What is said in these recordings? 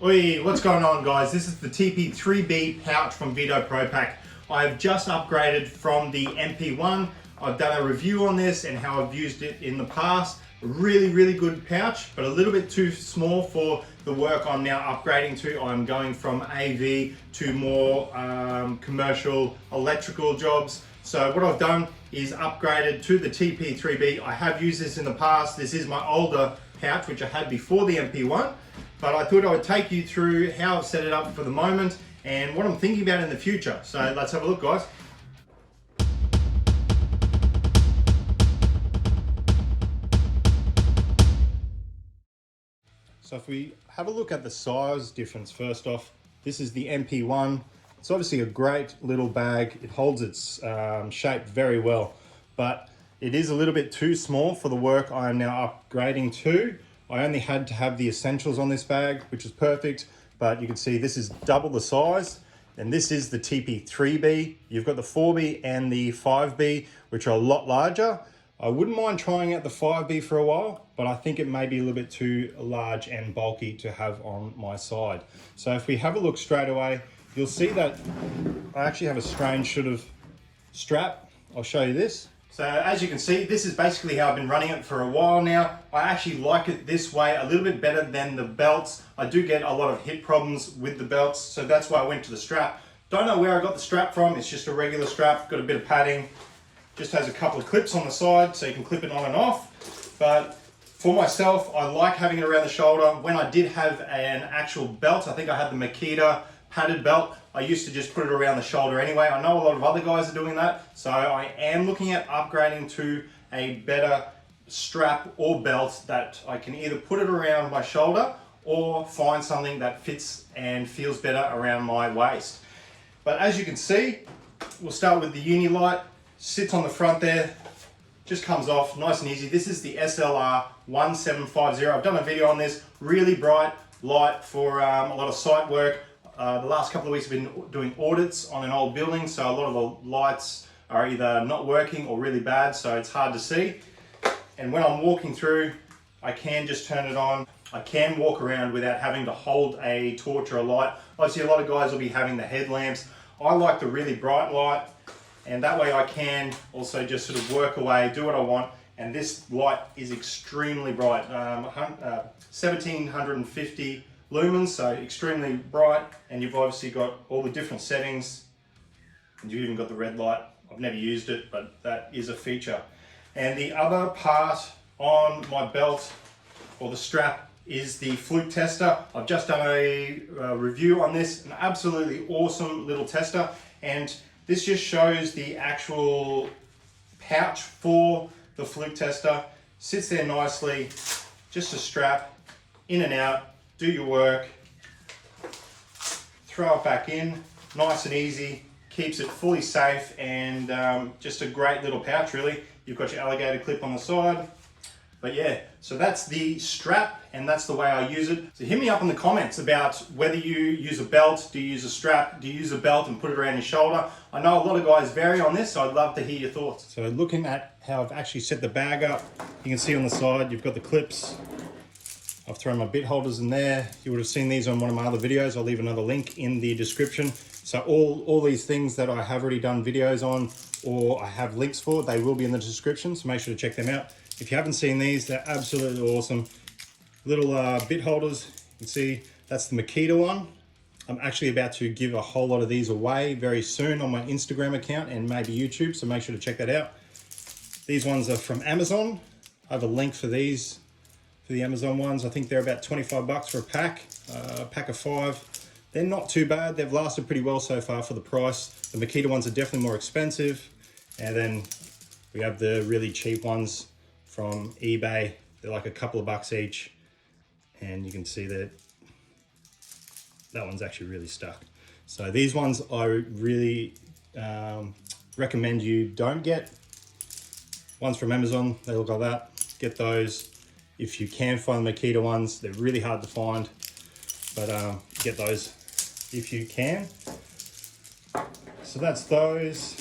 Oi, what's going on guys? This is the TP3b pouch from VETO Pro PAC. I've just upgraded from the MP1. I've done a review on this and how I've used it in the past. Really good pouch, but a little bit too small for the work I'm now upgrading to. I'm going from AV to more commercial electrical jobs. So what I've done is upgraded to the TP3b. I have used this in the past. This is my older pouch, which I had before the MP1. But I thought I would take you through how I've set it up for the moment and what I'm thinking about in the future. So let's have a look, guys. So if we have a look at the size difference first off, this is the MP1. It's obviously a great little bag. It holds its shape very well, but it is a little bit too small for the work I am now upgrading to. I only had to have the essentials on this bag, which is perfect, but you can see this is double the size. And this is the TP3b. You've got the 4B and the 5B, which are a lot larger. I wouldn't mind trying out the 5B for a while, but I think it may be a little bit too large and bulky to have on my side. So if we have a look straight away, you'll see that I actually have a strange sort of strap. I'll show you this. So as you can see, this is basically how I've been running it for a while now. I actually like it this way a little bit better than the belts. I do get a lot of hip problems with the belts, so that's why I went to the strap. Don't know where I got the strap from. It's just a regular strap, got a bit of padding. Just has a couple of clips on the side so you can clip it on and off. But for myself, I like having it around the shoulder. When I did have an actual belt, I think I had the Makita padded belt, I used to just put it around the shoulder anyway. I know a lot of other guys are doing that, so I am looking at upgrading to a better strap or belt that I can either put it around my shoulder or find something that fits and feels better around my waist. But as you can see, we'll start with the uni light. Sits on the front there, just comes off nice and easy. This is the SLR 1750. I've done a video on this. Really bright light for a lot of site work. The last couple of weeks I've been doing audits on an old building, so a lot of the lights are either not working or really bad, so it's hard to see. And when I'm walking through, I can just turn it on. I can walk around without having to hold a torch or a light. Obviously a lot of guys will be having the headlamps. I like the really bright light, and that way I can also just sort of work away, do what I want. And this light is extremely bright, 1750 lumens, so extremely bright. And you've obviously got all the different settings, and you've even got the red light. I've never used it, but that is a feature. And the other part on my belt or the strap is the fluke tester. I've just done a review on this, an absolutely awesome little tester. And this just shows the actual pouch for the fluke tester. Sits there nicely, just a strap, in and out, do your work, throw it back in, nice and easy, keeps it fully safe, and just a great little pouch really. You've got your alligator clip on the side. But yeah, so that's the strap, and that's the way I use it. So hit me up in the comments about whether you use a belt, do you use a strap, do you use a belt and put it around your shoulder? I know a lot of guys vary on this, so I'd love to hear your thoughts. So looking at how I've actually set the bag up, you can see on the side, you've got the clips. I've thrown my bit holders in there. You would have seen these on one of my other videos. I'll leave another link in the description. So all these things that I have already done videos on, or I have links for, they will be in the description, so make sure to check them out. If you haven't seen these, they're absolutely awesome. Little bit holders, you can see that's the Makita one. I'm actually about to give a whole lot of these away very soon on my Instagram account and maybe YouTube, so make sure to check that out. These ones are from Amazon. I have a link for these, for the Amazon ones. I think they're about 25 bucks for a pack of 5. They're not too bad. They've lasted pretty well so far for the price. The Makita ones are definitely more expensive. And then we have the really cheap ones from eBay. They're like a couple of bucks each, and you can see that that one's actually really stuck. So these ones I really recommend you don't get. Ones from Amazon, they look like that. Get those if you can find the Makita ones. They're really hard to find, but get those if you can. So that's those.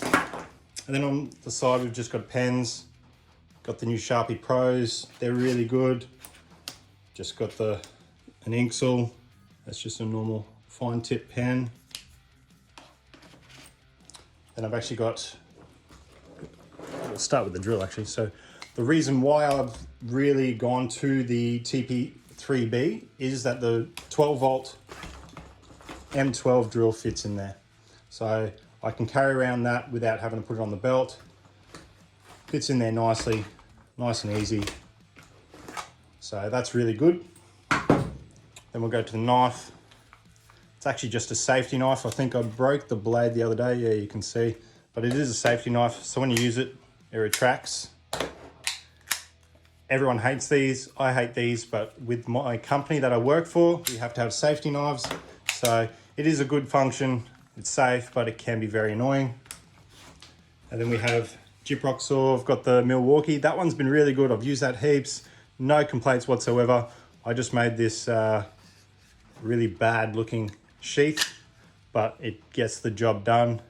And then on the side we've just got pens. Got the new Sharpie Pros, they're really good. Just got an Inksel, That's just a normal fine tip pen. Then I've actually got, we'll start with the drill actually. So the reason why I've really gone to the TP3B is that the 12 volt M12 drill fits in there. So I can carry around that without having to put it on the belt. Fits in there nicely, nice and easy. So that's really good. Then we'll go to the knife. It's actually just a safety knife. I think I broke the blade the other day. Yeah, you can see, but it is a safety knife. So when you use it, it retracts. Everyone hates these. I hate these, but with my company that I work for, we have to have safety knives. So it is a good function. It's safe, but it can be very annoying. And then we have Gyprock saw. I've got the Milwaukee. That one's been really good. I've used that heaps. No complaints whatsoever. I just made this really bad looking sheath, but it gets the job done.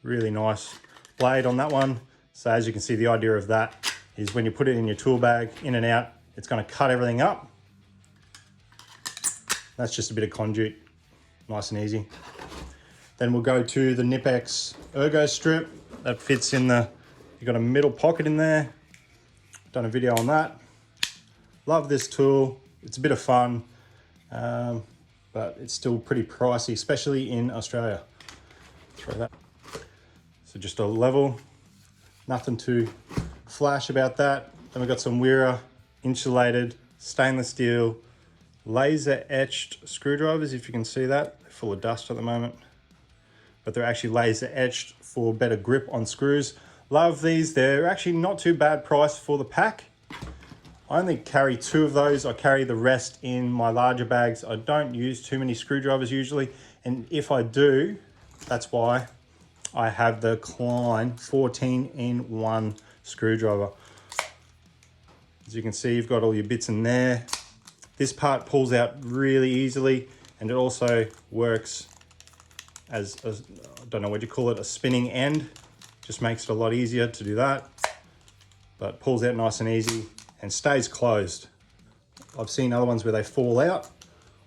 Really nice blade on that one. So as you can see, the idea of that is when you put it in your tool bag, in and out, it's going to cut everything up. That's just a bit of conduit, nice and easy. Then we'll go to the Knipex ergostrip. That fits in the, you've got a middle pocket in there. Done a video on that. Love this tool. It's a bit of fun, but it's still pretty pricey, especially in Australia. Throw that. So just a level, nothing too flash about that. Then we've got some Wera insulated stainless steel laser etched screwdrivers, if you can see that. They're full of dust at the moment, but they're actually laser etched for better grip on screws. Love these. They're actually not too bad price for the pack. I only carry 2 of those. I carry the rest in my larger bags. I don't use too many screwdrivers usually, and if I do, that's why I have the Klein 14-in-1 screwdriver. As you can see, you've got all your bits in there. This part pulls out really easily, and it also works as I don't know what you call it, a spinning end. Just makes it a lot easier to do that, but pulls out nice and easy and stays closed. I've seen other ones where they fall out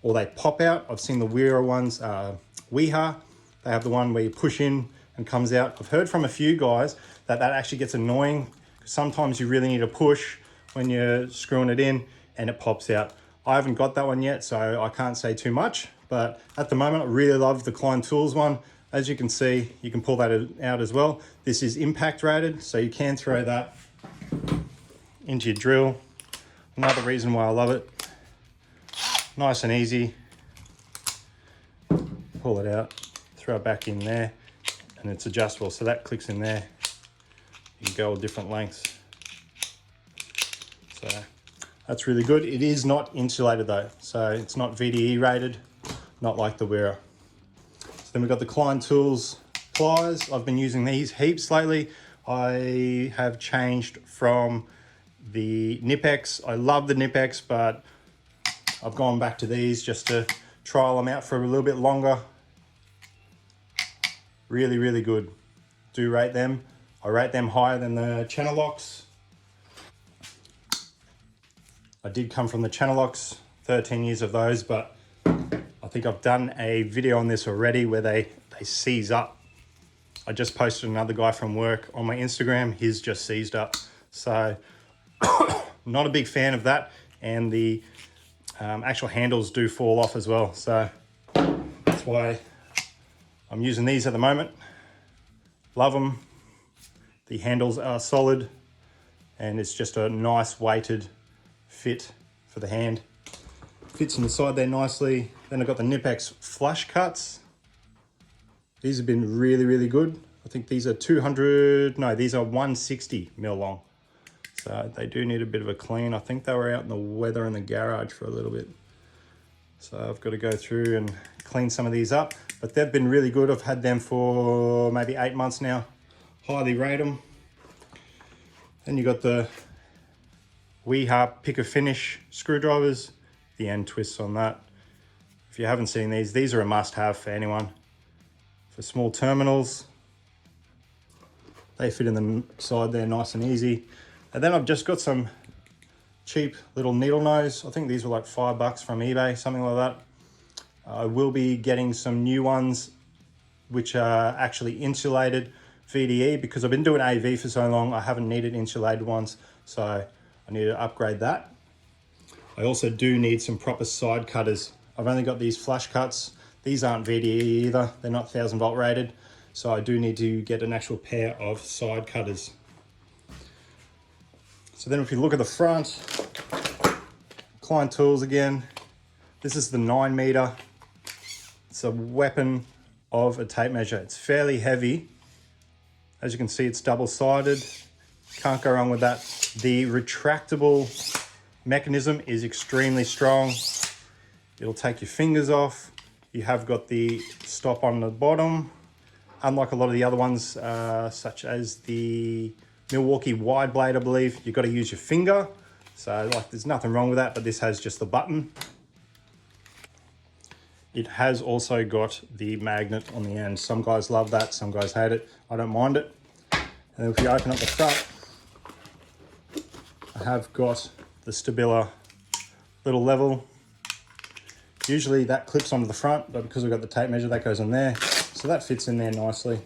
or they pop out. I've seen the Wera ones, Wiha, they have the one where you push in and comes out. I've heard from a few guys that that actually gets annoying. Sometimes you really need to push when you're screwing it in and it pops out. I haven't got that one yet, so I can't say too much, but at the moment, I really love the Klein Tools one. As you can see, you can pull that out as well. This is impact rated, so you can throw that into your drill. Another reason why I love it. Nice and easy. Pull it out, throw it back in there, and it's adjustable, so that clicks in there. You can go all different lengths. So that's really good. It is not insulated though, so it's not VDE rated, not like the Wera. So then we've got the Klein Tools pliers. I've been using these heaps lately. I have changed from the Knipex. I love the Knipex, but I've gone back to these just to trial them out for a little bit longer. Really, really good. Do rate them. I rate them higher than the channel locks. I did come from the channel locks, 13 years of those, but I think I've done a video on this already where they seize up. I just posted another guy from work on my Instagram. His just seized up. So not a big fan of that. And the actual handles do fall off as well. So that's why I'm using these at the moment. Love them. The handles are solid and it's just a nice weighted fit for the hand. Fits inside there nicely. Then I've got the Knipex flush cuts. These have been really, really good. I think these are 200, no, these are 160 mil long. So they do need a bit of a clean. I think they were out in the weather in the garage for a little bit. So I've got to go through and clean some of these up, but they've been really good. I've had them for maybe 8 months now. Highly rate them. Then you got the Wiha picofinish screwdrivers, the end twists on that. If you haven't seen these are a must-have for anyone. For small terminals, they fit in the side there nice and easy. And then I've just got some cheap little needle nose. I think these were like $5 from eBay, something like that. I will be getting some new ones which are actually insulated VDE, because I've been doing AV for so long, I haven't needed insulated ones, so I need to upgrade that. I also do need some proper side cutters. I've only got these flush cuts. These aren't VDE either, they're not 1000 volt rated, so I do need to get an actual pair of side cutters. So then if you look at the front, Klein tools again. This is the 9 meter. It's a weapon of a tape measure. It's fairly heavy. As you can see, it's double-sided. Can't go wrong with that. The retractable mechanism is extremely strong. It'll take your fingers off. You have got the stop on the bottom. Unlike a lot of the other ones, such as the Milwaukee wide blade, I believe, you've got to use your finger. So like, there's nothing wrong with that, but this has just the button. It has also got the magnet on the end. Some guys love that, some guys hate it. I don't mind it. And then if you open up the front, I have got the Stabila little level. Usually that clips onto the front, but because we've got the tape measure, that goes in there. So that fits in there nicely.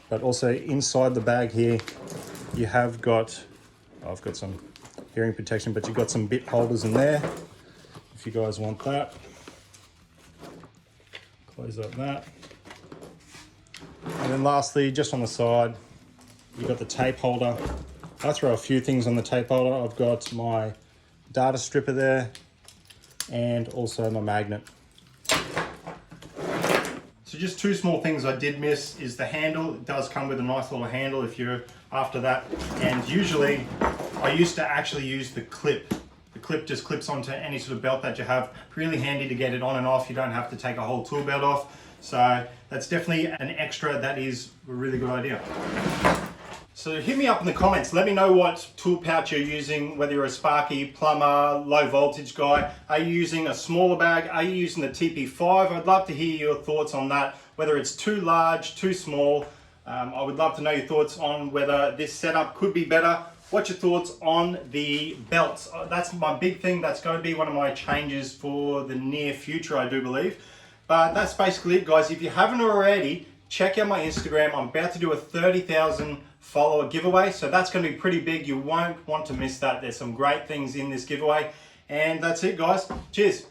But also inside the bag here, you have got, I've got some hearing protection, but you've got some bit holders in there if you guys want that. Close up that. And then lastly, just on the side, you've got the tape holder. I throw a few things on the tape holder. I've got my data stripper there and also my magnet. So just two small things I did miss is the handle. It does come with a nice little handle if you're after that. And usually I used to actually use the clip. The clip just clips onto any sort of belt that you have. Really handy to get it on and off. You don't have to take a whole tool belt off. So that's definitely an extra. That is a really good idea. So hit me up in the comments. Let me know what tool pouch you're using, whether you're a sparky, plumber, low voltage guy. Are you using a smaller bag? Are you using the TP5? I'd love to hear your thoughts on that, whether it's too large, too small. I would love to know your thoughts on whether this setup could be better. What's your thoughts on the belts? That's my big thing. That's going to be one of my changes for the near future, I do believe. But that's basically it, guys. If you haven't already, check out my Instagram. I'm about to do a 30,000 follower giveaway, so that's going to be pretty big. You won't want to miss that. There's some great things in this giveaway. And that's it, guys. Cheers.